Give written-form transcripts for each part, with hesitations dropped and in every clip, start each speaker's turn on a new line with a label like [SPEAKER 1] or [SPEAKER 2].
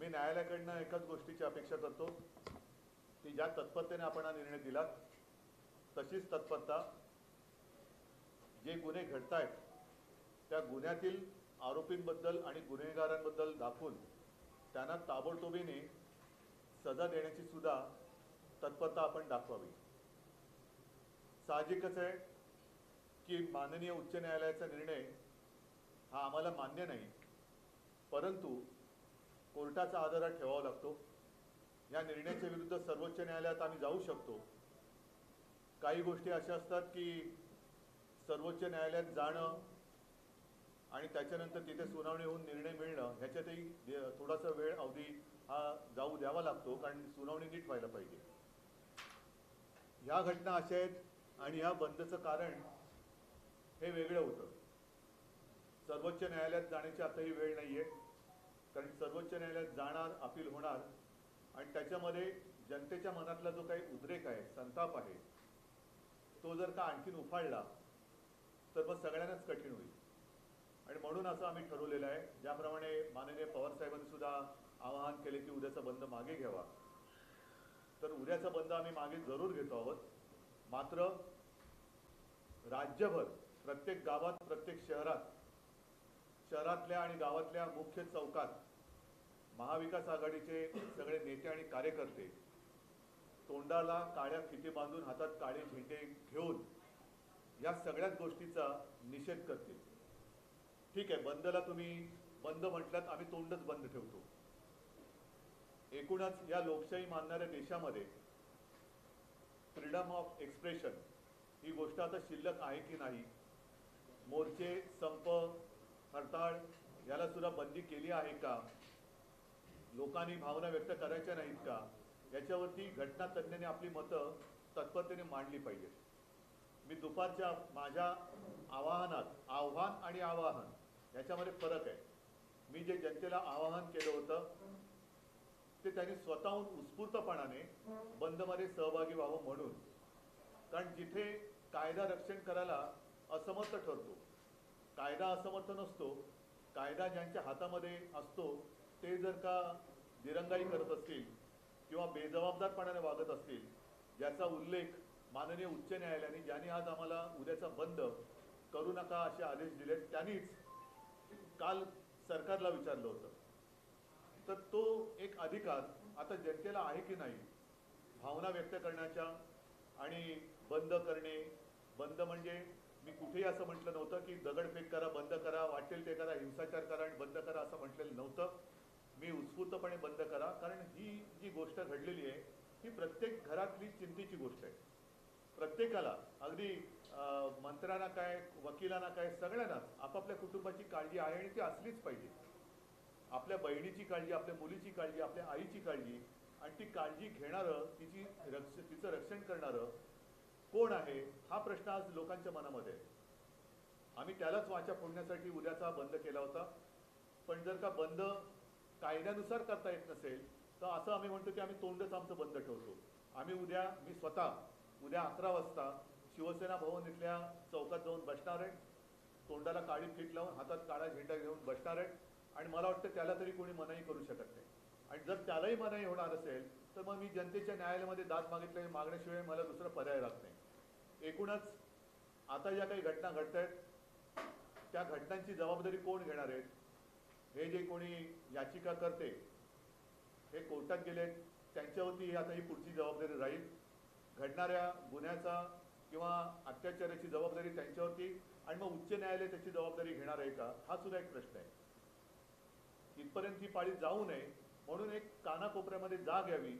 [SPEAKER 1] मी न्यायालयाकडनं एकाच गोष्टीची अपेक्षा करतो की ज्या तत्परतेने आपण हा निर्णय दिला तशीच तत्परता जे गुन्हे घडत आहेत त्या गुन्ह्यातील आरोपींबद्दल आणि गुन्हेगारांबद्दल दाखवून त्यांना ताबडतोबीने सजा देण्याची सुद्धा तत्परता आपण दाखवावी। साहजिकच आहे की माननीय उच्च न्यायालयाचा निर्णय हा आम्हाला मान्य नाही, परंतु कोर्टाचा आदर ठेवावा लागतो। या निर्णयाच्या विरुद्ध सर्वोच्च न्यायालयात आम्ही जाऊ शकतो। काही गोष्टी अशा असतात की सर्वोच्च न्यायालयात जाणं आणि त्याच्यानंतर तिथे सुनावणी होऊन निर्णय मिळणं ह्याच्यातही थोडासा वेळ अवधी हा जाऊ द्यावा लागतो, कारण सुनावणी नीट व्हायला पाहिजे। ह्या घटना अशा आहेत आणि ह्या बंदचं कारण हे वेगळं होतं। सर्वोच्च न्यायालयात जाण्याची आताही वेळ नाही आहे, कारण सर्वोच्च न्यायालयात जाणार, अपील होणार आणि त्याच्यामध्ये जनतेच्या मनातला जो काही उद्रेक आहे, संताप आहे, तो जर का आणखीन उफाळला तर मग सगळ्यांनाच कठीण होईल। आणि म्हणून असं आम्ही ठरवलेलं आहे, ज्याप्रमाणे माननीय पवार साहेबांनी सुद्धा आवाहन केले की उद्याचा बंद मागे घ्यावा, तर उद्याचा बंद आम्ही मागे जरूर घेतो आहोत। मात्र राज्यभर प्रत्येक गावात, प्रत्येक शहरातल्या आणि गावातल्या मुख्य चौकात महाविकास आघाडीचे सगळे नेते आणि कार्यकर्ते तोंडाला काळ्या फिती बांधून हातात काळे झेंडे घेऊन या सगळ्याच गोष्टीचा निषेध करतील। ठीक आहे, बंदला तुम्ही बंद म्हटलात, आम्ही तोंडच बंद ठेवतो। एकूणच या लोकशाही मानणाऱ्या देशामध्ये फ्रीडम ऑफ एक्सप्रेशन ही गोष्ट आता शिल्लक आहे की नाही, मोर्चे, संप, हरताळ याला सुद्धा बंदी केली आहे का, लोकांनी भावना व्यक्त करायच्या नाहीत का, याच्यावरती घटनातज्ञांनी आपली मतं तत्परतेने मांडली पाहिजेत। मी दुपारच्या माझ्या आव्हान आणि आवाहन याच्यामध्ये फरक आहे। मी जे जनतेला आवाहन केलं होतं ते त्यांनी स्वतःहून उत्स्फूर्तपणाने बंदमध्ये सहभागी व्हावं म्हणून, कारण जिथे कायदा रक्षण करायला असमर्थ ठरतो, कायदा असमर्थ नसतो, कायदा ज्यांच्या हातामध्ये असतो ते जर का दिरंगाई करत असतील किंवा बेजबाबदारपणाने वागत असतील, ज्याचा उल्लेख माननीय उच्च न्यायालयाने, ज्यांनी आज आम्हाला उद्याचा बंद करू नका असे आदेश दिले, त्यांनीच काल सरकारला विचारलं होतं। तर तो एक अधिकार आता जनतेला आहे की नाही भावना व्यक्त करण्याच्या आणि बंद करणे। बंद म्हणजे मी कुठेही असं म्हटलं नव्हतं की दगडफेक करा, बंद करा, वाटेल ते करा, हिंसाचार करा आणि बंद करा असं म्हटलेलं नव्हतं। मी उत्स्फूर्तपणे बंद करा, कारण ही जी गोष्ट घडलेली आहे ही प्रत्येक घरातली चिंतेची गोष्ट आहे। प्रत्येकाला, अगदी मंत्र्यांना काय, वकिलांना काय, सगळ्यांनाच आपापल्या कुटुंबाची काळजी आहे आणि ती असलीच पाहिजे। आपल्या बहिणीची काळजी, आपल्या मुलीची काळजी, आपल्या आईची काळजी, आणि ती काळजी घेणारं, तिचं रक्षण करणारं कोण आहे हा प्रश्न आज लोकांच्या मनामध्ये आहे। आम्ही त्यालाच वाचा फोडण्यासाठी उद्याचा बंद केला होता। पण जर का बंद कायद्यानुसार करता येत नसेल तर असं आम्ही म्हणतो की आम्ही तोंडच आमचं बंद ठेवतो। आम्ही मी स्वतः उद्या 11 वाजता शिवसेना भवन इथल्या चौकात जाऊन बसणार आहे, तोंडाला काळी फीत लावून हातात काळा झेंडा घेऊन बसणार आहे, आणि मला वाटतं त्याला तरी कोणी मनाई करू शकत नाही। आणि जर त्यालाही मनाई होणार असेल तर मग मी जनतेच्या न्यायालयामध्ये दाद मागण्याशिवाय मला दुसरा पर्याय राहत नाही। एकूणच आता ज्या काही घटना घडत आहेत त्या घटनांची जबाबदारी कोण घेणार आहेत, हे जे कोणी याचिका करते हे कोर्टात गेले, त्यांच्यावरती आता ही पुढची जबाबदारी राहील। घडणाऱ्या गुन्ह्याचा किंवा अत्याचाराची जबाबदारी त्यांच्यावरती, आणि मग उच्च न्यायालय त्याची जबाबदारी घेणार आहे का, हा सुद्धा एक प्रश्न आहे। इथपर्यंत ही पाळी जाऊ नये म्हणून एक कानाकोपऱ्यामध्ये जाग यावी।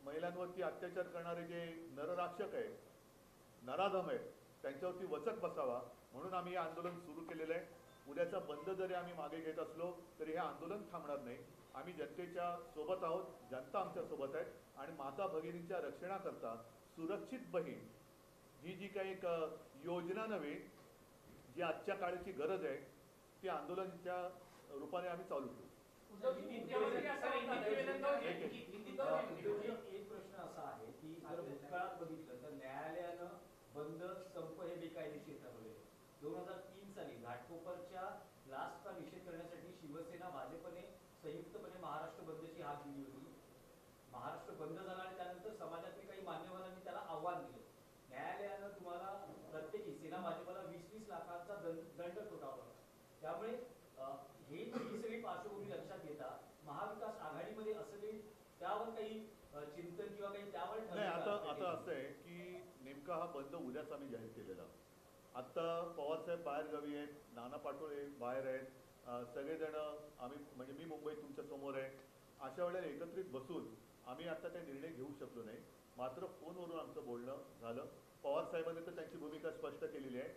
[SPEAKER 1] महिलांवरती अत्याचार करणारे जे नरराक्षक आहेत, नराधम आहेत, त्यांच्यावरती वचक बसावा म्हणून आम्ही हे आंदोलन सुरू केलेलं आहे। उद्याचा बंद जरी आम्ही मागे घेत असलो तरी हे आंदोलन थांबणार नाही। आम्ही जनतेच्या सोबत आहोत, जनता आमच्या सोबत आहे, आणि माता भगिनींच्या रक्षणाकरता सुरक्षित बहीण ही जी काही एक योजना नव्हे, जी आजच्या काळाची गरज आहे, ती आंदोलनाच्या रूपाने आम्ही चालू ठेवू।
[SPEAKER 2] एक प्रश्न असा आहे की जर भूतकाळात बघितलं तर न्यायालयानं बंद, संप हे बेकायदेशीर ठरवले। 2003 साली घाटकोपरच्या ब्लास्टचा निषेध करण्यासाठी शिवसेना भाजपने बंद झाला आणि त्यानंतर समाजातील काही मान्यवरांनी त्याला आव्हान दिलं. न्यायालयानं तुम्हाला प्रत्येकी सेना भाजपला 20-20 लाखांचा दंड ठोठावला. त्यामुळे ही सगळी पार्श्वभूमी लक्षात घेता महाविकास आघाडीमध्ये असं काही त्यावर काही चिंतन किंवा काही त्यावर
[SPEAKER 1] नाही. आता असं आहे की नेमका हा बंद उद्याच आम्ही जाहीर केलेला. आत्ता पवारसाहेब बाहेर गावी आहेत, नाना पाटोळे बाहेर आहेत, सगळेजण आम्ही म्हणजे मी मुंबईत तुमच्या समोर आहे. अशा वेळेला एकत्रित बसून आम्ही आता काही निर्णय घेऊ शकलो नाही. मात्र फोनवरून आमचं बोलणं झालं. पवारसाहेबांनी तर त्यांची भूमिका स्पष्ट केलेली आहे.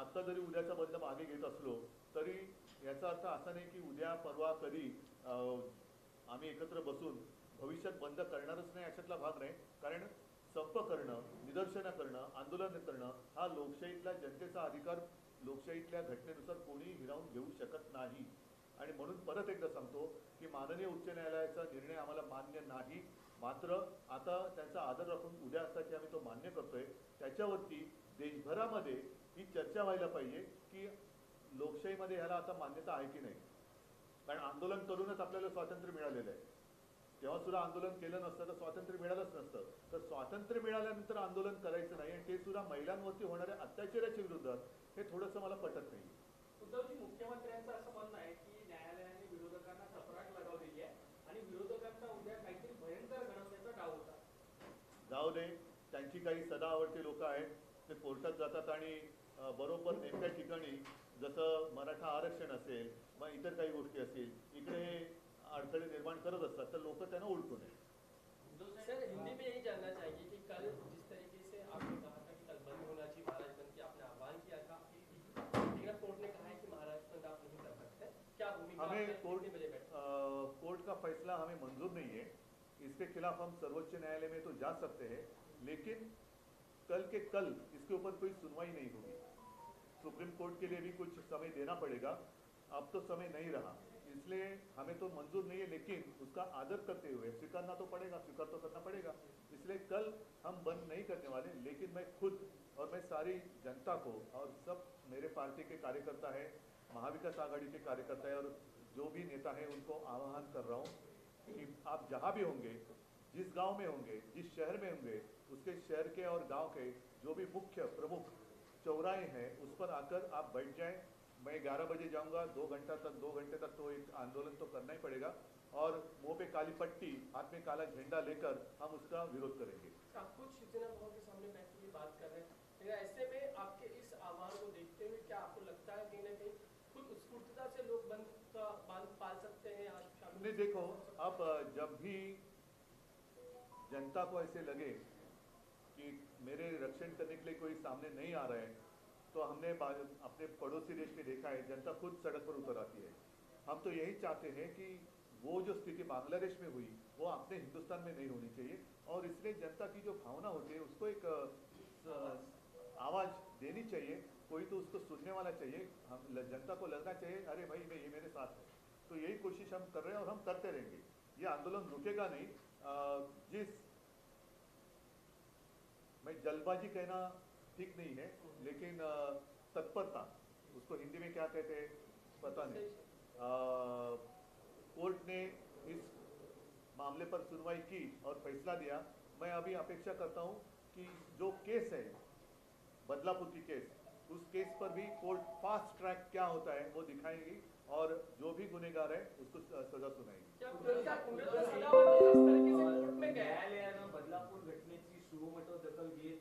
[SPEAKER 1] आत्ता जरी उद्याचा बंद मागे घेत असलो तरी याचा अर्थ असा नाही की उद्या परवा कधी आम्ही एकत्र बसून भविष्यात बंद करणारच नाही अशातला भाग नाही. कारण संप करणं, निदर्शनं करणं, आंदोलन करणं हा लोकशाहीतला जनतेचा अधिकार लोकशाहीतल्या घटनेनुसार कोणीही हिरावून घेऊ शकत नाही. आणि म्हणून परत एकदा सांगतो की माननीय उच्च न्यायालयाचा निर्णय आम्हाला मान्य नाही. मात्र आता त्यांचा आदर राखून उद्या असताची आम्ही तो मान्य करतोय. त्याच्यावरती देशभरामध्ये ही चर्चा व्हायला पाहिजे की लोकशाहीमध्ये ह्याला आता मान्यता आहे की नाही. कारण आंदोलन करूनच आपल्याला स्वातंत्र्य मिळालेलं आहे. तेव्हा सुद्धा आंदोलन केलं नसतं तर स्वातंत्र्य मिळालंच नसतं. तर स्वातंत्र्य मिळाल्यानंतर आंदोलन करायचं नाही आणि ते सुद्धा महिलांवरती होणाऱ्या अत्याचाराच्या विरोधात हे थोडंसं मला पटत नाही.
[SPEAKER 3] उद्धवजी, मुख्यमंत्र्यांचं असं म्हणणं आहे की न्यायालयाने विरोधकांना चपराक लगावलेली आहे आणि विरोधकांचा उद्या काहीतरी भयंकर घडवण्याचा डाव होता.
[SPEAKER 1] जाऊ दे, त्यांची काही सदा आवडती लोक आहेत. ते कोर्टात जातात आणि बरोबर नेमक्या ठिकाणी जसं मराठा आरक्षण असेल मग इतर काही गोष्टी असतील इकडे हे अडथळे निर्माण करत असतात. तर लोक त्यांना ओळखून आहे.
[SPEAKER 4] सर, हिंदी में यही जानना चाहिए कि कल जिस तरीके से आपने कहा था कि कल बंद होना चाहिए महाराज बंद की आपने आह्वान किया था, लेकिन कोर्ट ने कहा है कि महाराज बंद आप नहीं कर सकते. क्या भूमिका
[SPEAKER 1] हमें
[SPEAKER 4] कितने बजे बैठे?
[SPEAKER 1] कोर्ट का फैसला हमें मंजूर नहीं है. इसके खिलाफ हम सर्वोच्च न्यायालय में तो जा सकते हैं, लेकिन कल के कल इसके ऊपर कोई सुनवाई नहीं होगी. सुप्रीम कोर्ट के लिए भी कुछ समय देना पड़ेगा. अब तो समय नहीं रहा, इसलिए हमें तो मंजूर नहीं है. लेकिन उसका आदर करते हुए स्वीकारना तो पड़ेगा, स्वीकार तो करना पड़ेगा. इसलिए कल हम बंद नहीं करने वाले. लेकिन मैं खुद और मैं सारी जनता को और सब मेरे पार्टी के कार्यकर्ता है, महाविकास आघाड़ी के कार्यकर्ता है और जो भी नेता है उनको आह्वान कर रहा हूँ कि आप जहाँ भी होंगे, जिस गांव में होंगे, जिस शहर में होंगे, उसके शहर के और गांव के जो भी मुख्य प्रमुख चौराहे हैं उस पर आकर आप बैठ जाएं. मैं 11 बजे जाऊंगा. 2 घंटे तक तो एक आंदोलन तो करना ही पड़ेगा और मुंह पे काली पट्टी, हाथ में काला झंडा लेकर हम उसका विरोध करेंगे.
[SPEAKER 4] आप खुद शिवसेना भवन के सामने बैठ के बात कर रहे हैं, लेकिन ऐसे में आपके इस आह्वान को देखते हुए क्या आपको लगता है कहीं ना कहीं खुद स्फूर्तता से लोग बंद का बांध पाल सकते हैं आज शाम?
[SPEAKER 1] नहीं, देखो, अब जब भी जनता को ऐसे लगे कि मेरे रक्षण करने के लिए कोई सामने नहीं आ रहा है, तो हमने अपने पड़ोसी देश में देखा है जनता खुद सड़क पर उतर आती है. हम तो यही चाहते हैं कि वो जो स्थिति बांग्लादेश में हुई वो अपने हिंदुस्तान में नहीं होनी चाहिए. और इसलिए जनता की जो भावना होती है उसको एक आवाज़ देनी चाहिए. कोई तो उसको सुनने वाला चाहिए. हम जनता को लगना चाहिए अरे भाई ये मेरे साथ है. तो यही कोशिश हम कर रहे हैं और हम करते रहेंगे. ये आंदोलन रुकेगा नहीं. मैं जल्दबाजी कहना ठीक नहीं है, लेकिन तत्परता, उसको हिंदी में क्या कहते हैं पता नहीं. कोर्ट ने इस मामले पर सुनवाई की और फैसला दिया. मैं अभी अपेक्षा करता हूं कि जो केस है बदलापुर की केस, उस केस पर भी कोर्ट फास्ट ट्रैक क्या होता है वो दिखाएगी और जो भी गुनेगार है उसको सजा सुनाएगी.
[SPEAKER 2] न्यायालयानं बदलापूर घटनेची सुमोटो दखल घेत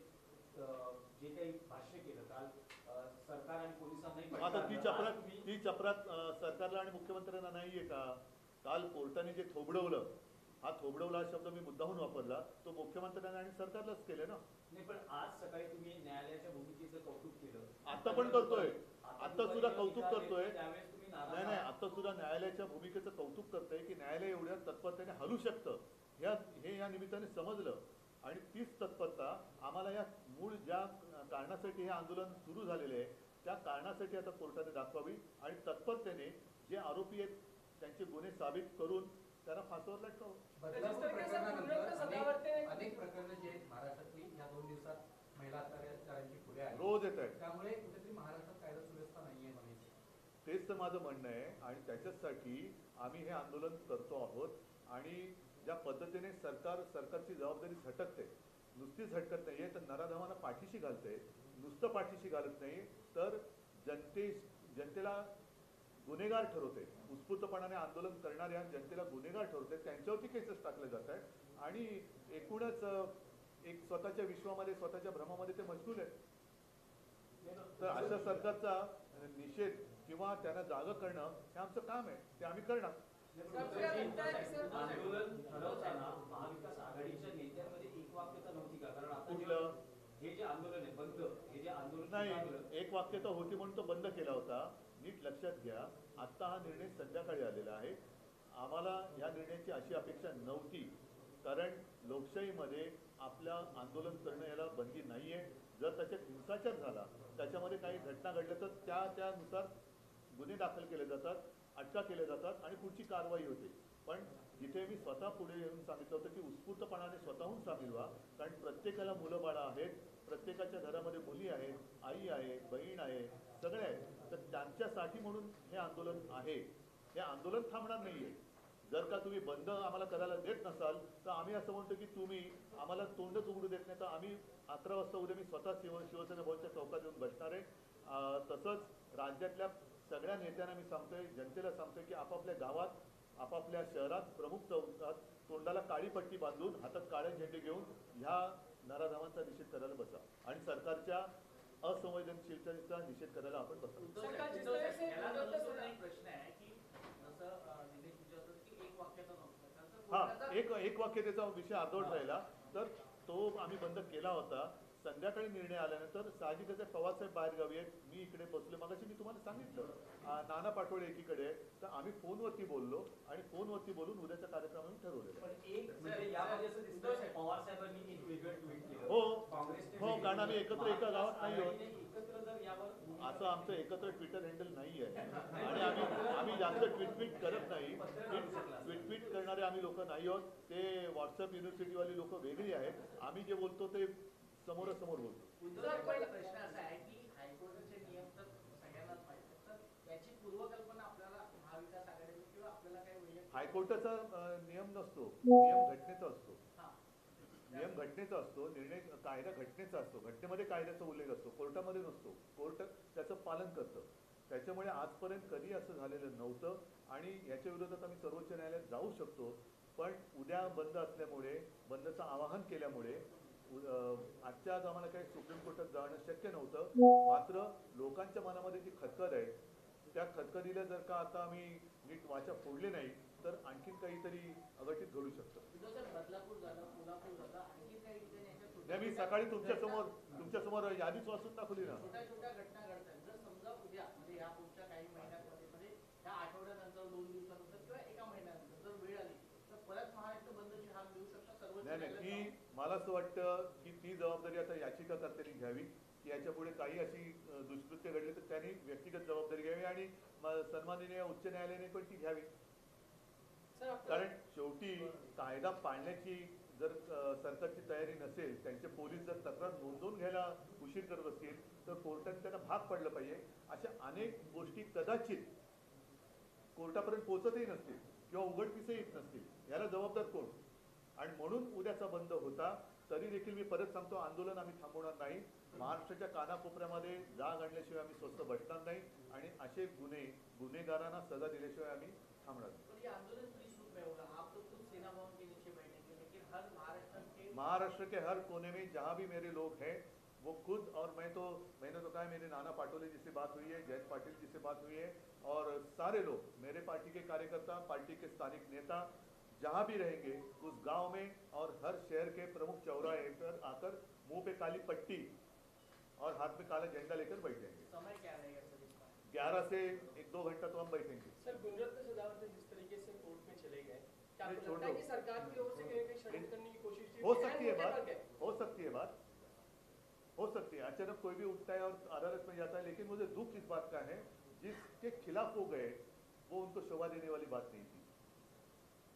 [SPEAKER 2] जे काही भाष्य केलं काल सरकार आणि पोलिसांनाही
[SPEAKER 1] आता ती चपराक सरकारला आणि मुख्यमंत्र्यांना नाहीये का? काल कोर्टाने जे थोबडवलं, हा थोबडवला शब्द मी मुद्दाहून वापरला, तो मुख्यमंत्र्यांना आणि सरकारलाच केले ना.
[SPEAKER 2] नाही, पण आज सकाळी तुम्ही न्यायालयाच्या भूमिकेचं कौतुक केलं.
[SPEAKER 1] आता पण करतोय, आता सुद्धा कौतुक करतोय.
[SPEAKER 2] त्यावेळेस तुम्ही
[SPEAKER 1] नाही, आता सुद्धा न्यायालयाच्या भूमिकेचं कौतुक करतंय की न्यायालय एवढ्या तत्परतेने हलू शकतं. हे या निमित्ताने समजलं आणि तीच तत्परता आम्हाला या मूळ ज्या कारणासाठी हे आंदोलन सुरू झालेले आहे त्या कारणासाठी आता कोर्टाने दाखवावी आणि तत्परतेने जे आरोपी आहेत त्यांचे गुन्हे साबित करून त्यांना फासावर लटकावं.
[SPEAKER 5] बदलापूर प्रकरणानंतर अनेक प्रकरणं जे आहेत महाराष्ट्रातली या 2 दिवसात महिला अत्याचारांची पुढे आली,
[SPEAKER 1] रोज येत आहेत.
[SPEAKER 5] त्यामुळे कुठेतरी महाराष्ट्रात कायदा सुव्यवस्था नाहीये म्हणायची.
[SPEAKER 1] तेच तर माझं म्हणणं आहे आणि त्याच्यासाठी आम्ही हे आंदोलन करतो आहोत. आणि ज्या पद्धतीने सरकारची जबाबदारी झटकते, नुसतीच झटकत नाहीये तर नराधमांना पाठीशी घालते, नुसतं पाठीशी घालत नाही तर जनतेला गुन्हेगार ठरवते, उत्स्फूर्तपणाने आंदोलन करणाऱ्या जनतेला गुन्हेगार ठरवते, त्यांच्यावरती केसेस टाकले जात आहेत आणि एकूणच एक स्वतःच्या विश्वामध्ये स्वतःच्या भ्रमामध्ये ते मशगूल आहेत. तर अशा सरकारचा निषेध किंवा त्यांना जागा करणं हे आमचं काम आहे, ते आम्ही करणार.
[SPEAKER 2] आंदोलन ठरवताना महाविकास आघाडीच्या नेत्यांमध्ये एकवाक्यता नव्हती का? कारण आता
[SPEAKER 1] कुठलं
[SPEAKER 2] हे जे आंदोलन आहे बंद, हे जे आंदोलन
[SPEAKER 1] नाही,
[SPEAKER 2] आंदोलन
[SPEAKER 1] एक वाक्यता होती म्हणून तो बंद केला होता. नीट लक्षात घ्या, आता हा निर्णय संध्याकाळी आलेला आहे. आम्हाला या निर्णयाची अशी अपेक्षा नव्हती, कारण लोकशाहीमध्ये आपल्या आंदोलन करणं याला बंदी नाहीये. जर त्याच्यात हिंसाचार झाला, त्याच्यामध्ये काही घटना घडल्या तर त्यानुसार गुन्हे दाखल केले जातात, अटका केल्या जातात आणि पुढची कारवाई होते. पण जिथे मी स्वतः पुढे येऊन सांगितलं होतं की उत्स्फूर्तपणाने स्वतःहून सामील व्हा, कारण प्रत्येकाला मुलं बाळं आहेत, प्रत्येकाच्या घरामध्ये मुली आहेत, आई आहे, बहीण आहे, सगळे आहेत. तर त्यांच्यासाठी म्हणून हे आंदोलन आहे. हे आंदोलन थांबणार नाहीये. जर का तुम्ही बंद आम्हाला करायला देत नसाल तर आम्ही असं म्हणतो की तुम्ही आम्हाला तोंडच उघडू देत नाही, तर आम्ही 11 वाजता उद्या मी स्वतः शिवसेना भवनच्या चौकात येऊन बसणार आहे. तसंच राज्यातल्या सगळ्या नेत्यांना मी सांगतोय, जनतेला सांगतोय की आपापल्या गावात, आपापल्या शहरात, प्रमुख चौकात तोंडाला काळी पट्टी बांधून, हातात काळे झेंडे घेऊन ह्या नराधमांचा निषेध करायला बसा आणि सरकारच्या असंवेदनशीलतेचा निषेध करायला आपण बसा.
[SPEAKER 3] याला अनुसरून एक प्रश्न आहे की जसं निलेश विचारतो की एक वाक्याचा नव्हता,
[SPEAKER 1] हा, एक वाक्यतेचा विषय अर्धवट राहिला तर तो आम्ही बंद केला होता. संध्याकाळी निर्णय आल्यानंतर साहजिकच आहे, पवारसाहेब बाहेरगावी आहेत, मी इकडे बसलो. मगाशी मी तुम्हाला सांगितलं, नाना पाटोळे एकीकडे आहे, तर आम्ही फोनवरती बोललो आणि फोनवरती बोलून उद्याच्या कार्यक्रमाने ठरवलेलं.
[SPEAKER 2] पण एक म्हणजे यामध्ये असं दिसतं पवार साहेबांनी एक वेगळं ट्विट केलं.
[SPEAKER 1] हो
[SPEAKER 2] काँग्रेसने
[SPEAKER 1] हो, कारण आम्ही एकत्र एका गावात नाही आहोत.
[SPEAKER 2] एकत्र जर यावर
[SPEAKER 1] असं आमचं एकत्र ट्विटर हँडल नाही आहे आणि आम्ही जास्त ट्विट करत नाही. ट्विट करणारे आम्ही लोक नाही आहोत. ते व्हॉट्सअप युनिव्हर्सिटीवाली लोक वेगळी आहेत. आम्ही जे बोलतो ते समोरासमोर बोलतो.
[SPEAKER 3] पहिला प्रश्न असा आहे की हायकोर्टाचे नियम तर सगळ्यांनाच माहिती आहेत, तर याची पूर्वकल्पना आपल्याला महाविकास आघाडीने किंवा आपल्याला काही वैयक्तिक
[SPEAKER 1] हायकोर्टाचा नियम नसतो, नियम घटनेचा असतो.
[SPEAKER 3] हा.
[SPEAKER 1] नियम घटनेचा असतो, निर्णय कायदा घटनेचा असतो. घटनेमध्ये कायद्याचा उल्लेख असतो, कोर्टामध्ये नसतो. कोर्ट त्याचं पालन करतं. त्याच्यामुळे आजपर्यंत कधी असं झालेलं नव्हतं आणि याच्या विरोधात आम्ही सर्वोच्च न्यायालयात जाऊ शकतो. पण उद्या बंद असल्यामुळे, बंदचं आवाहन केल्यामुळे आजच्या आज आम्हाला काही सुप्रीम कोर्टात जाणं शक्य नव्हतं. मात्र लोकांच्या मनामध्ये जी खदखद आहे, त्या खदखदीला जर का आता आम्ही नीट वाचा फोडली नाही तर आणखीन काहीतरी अघटित घडू शकतं.
[SPEAKER 3] बदलापूर झालं, कोल्हापूर झालं, आणखी काही ठिकाणी याच्या
[SPEAKER 1] नाही, मी सकाळी तुमच्यासमोर यादीच वाचून दाखवली ना.
[SPEAKER 3] छोट्या छोट्या घटना घडतात. जर समजा उद्या म्हणजे ह्या पुढच्या काही महिन्यामध्ये म्हणजे ह्या आठवड्यानंतर, 2 दिवसानंतर किंवा एका महिन्यानंतर जर वेळ आली तर परत महाराष्ट्र बंदची हाक देऊ शकता सर्वोच्च
[SPEAKER 1] नाही,
[SPEAKER 3] न्यायालयात.
[SPEAKER 1] मला असं वाटतं की ती जबाबदारी आता याचिकाकर्त्यांनी घ्यावी की याच्या पुढे काही अशी दुष्कृत्य घडली तर त्यांनी व्यक्तिगत जबाबदारी घ्यावी आणि सन्माननीय उच्च न्यायालयाने पण ती घ्यावी. कारण शेवटी कायदा पाळण्याची जर सरकारची तयारी नसेल, त्यांचे पोलीस जर तक्रार नोंदवून घ्यायला उशीर करत असतील तर कोर्टाने त्यांना भाग पडलं पाहिजे. अशा अनेक गोष्टी कदाचित कोर्टापर्यंत पोहोचतही नसतील किंवा उघडकीसही येत नसतील. याला जबाबदार कोण? आणि म्हणून उद्याचा बंद होता. तरी देखील मी परत सांगतो, आंदोलन आम्ही थांबवणार नाही. महाराष्ट्राच्या कानाकोपऱ्यामध्ये जाग आणल्याशिवाय आम्ही स्वस्त बसणार नाही आणि असे गुन्हेगारांना सजा दिल्याशिवाय आम्ही थांबणार नाही.
[SPEAKER 3] तो ये आंदोलन पुलिस रूप में होगा। आप तो खुद सेना भवन के नीचे बैठेंगे, लेकिन हर महाराष्ट्र के
[SPEAKER 1] हर कोने में जहाँ भी मेरे लोग हैं वो खुद, और मैंने तो कहा, मेरे नाना पाटोले जी से बात हुई है, जयंत पाटिल जी से बात हुई है, और सारे लोग मेरे पार्टी के कार्यकर्ता, पार्टी के स्थानिक नेता जहाँ भी रहेंगे उस गांव में और हर शहर के प्रमुख चौराहे पर आकर मुंह पे काली पट्टी और हाथ में काला झंडा लेकर बैठेंगे।
[SPEAKER 3] समय क्या रहेगा सर इसका?
[SPEAKER 1] 11 से 1-2 घंटा तो हम बैठेंगे।
[SPEAKER 4] सर, गुणरत्न सदावर्ते जिस तरीके से कोर्ट में चले गए, क्या
[SPEAKER 1] नहीं,
[SPEAKER 4] आपको
[SPEAKER 1] छोड़
[SPEAKER 4] लगता है
[SPEAKER 1] दो।
[SPEAKER 4] कि सरकार की ओर से कहीं कहीं षड्यंत्र करने की कोशिश की?
[SPEAKER 1] हो सकती है
[SPEAKER 4] मोटे
[SPEAKER 1] बात,
[SPEAKER 4] वर्ग है।
[SPEAKER 1] हो सकती है बात, हो सकती है। अचानक कोई भी उठता है और अदालत में जाता है, लेकिन मुझे दुख इस बात का है जिसके खिलाफ वो गए वो उनको शोभा देने वाली बात नहीं थी।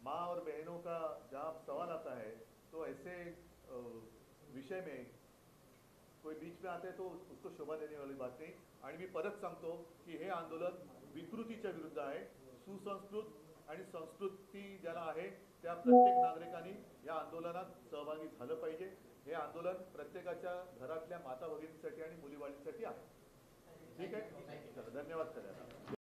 [SPEAKER 1] माँ और बहनों का जहाँ सवाल आता है तो ऐसे विषय में कोई बीच में आता है तो उसको शोभा देने वाली बात नहीं। आणि मी परत सांगतो की हे आंदोलन विकृतीच्या विरुद्ध आहे, सुसंस्कृत आणि संस्कृती ज्याला आहे त्या प्रत्येक नागरिकांनी या आंदोलनात सहभागी झालं पाहिजे. हे आंदोलन प्रत्येकाच्या घरातल्या माता भगिनींसाठी आणि मुलीबाळींसाठी आहे. ठीक आहे, चला, धन्यवाद सगळ्यांना.